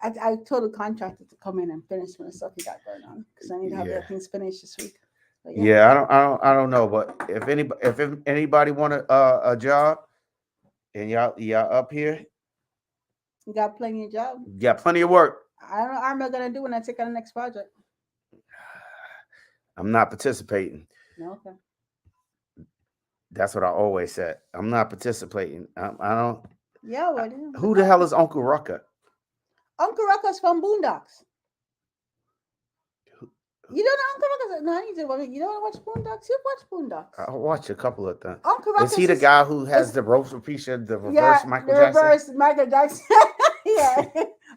I told the contractor to come in and finish some of the stuff he got going on because I need to have things finished this week. Yeah, I don't know, but if anybody want a job, and y'all up here, you got plenty of job. You got plenty of work. I don't know what I'm gonna do when I take on the next project. I'm not participating. Okay. That's what I always said. I'm not participating. I don't. Yeah, well, who the hell is Uncle Rucker? Uncle Rucker's from Boondocks. You don't know Uncle Ruckus? No, I need to. You don't watch Boondocks? You watch Boondocks? I watch a couple of them. Uncle Ruckus is he the guy who has the reverse Michael Jackson? Reverse Michael Jackson. Yeah,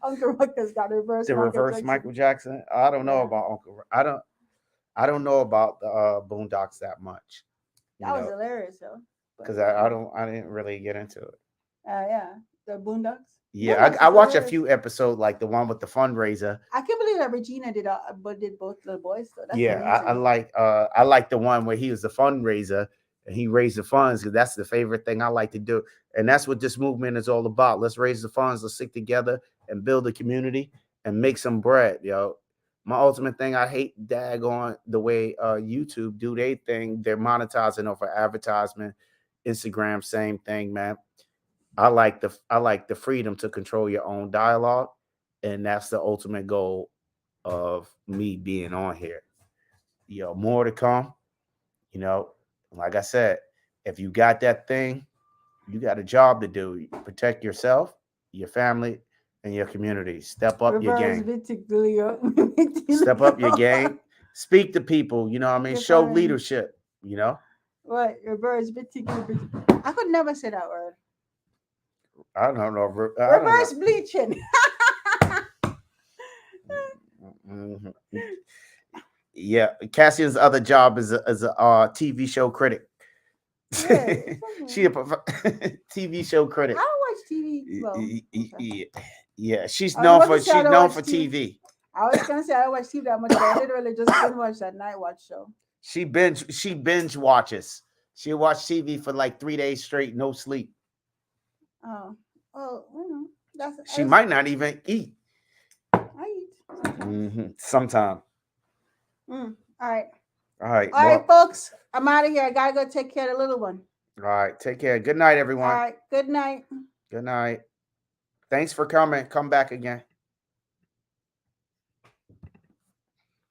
Uncle Ruckus got reverse. The reverse Michael Jackson. I don't know about Uncle. I don't know about the Boondocks that much. That was hilarious, though. Because I didn't really get into it. Yeah, the Boondocks. Yeah, I watched a few episodes, like the one with the fundraiser. I can't believe that Regina did both little boys. Though. That's I like the one where he was the fundraiser and he raised the funds, because that's the favorite thing I like to do, and that's what this movement is all about. Let's raise the funds, let's stick together and build a community and make some bread, yo. My ultimate thing, I hate daggone the way YouTube do their thing. They're monetizing off of advertisement. Instagram, same thing, man. I like the freedom to control your own dialogue, and that's the ultimate goal of me being on here. More to come. Like I said, if you got that thing, you got a job to do. Protect yourself, your family, and your community. Step up your game. Step up your game. Speak to people. You know what I mean? Show leadership. What? Reverse. I could never say that word. I don't know. Reverse bleaching. Mm-hmm. Yeah, Cassian's other job is a TV show critic. Yeah, she a TV show critic. I don't watch TV. Yeah, she's known for TV. I was gonna say I don't watch TV that much, but I literally just binge watch that night watch show. She binge watches. She watch TV for like 3 days straight, no sleep. She might not even eat. I eat sometime. All right. All right, folks. I'm out of here. I gotta go take care of the little one. All right. Take care. Good night, everyone. All right. Good night. Good night. Thanks for coming. Come back again.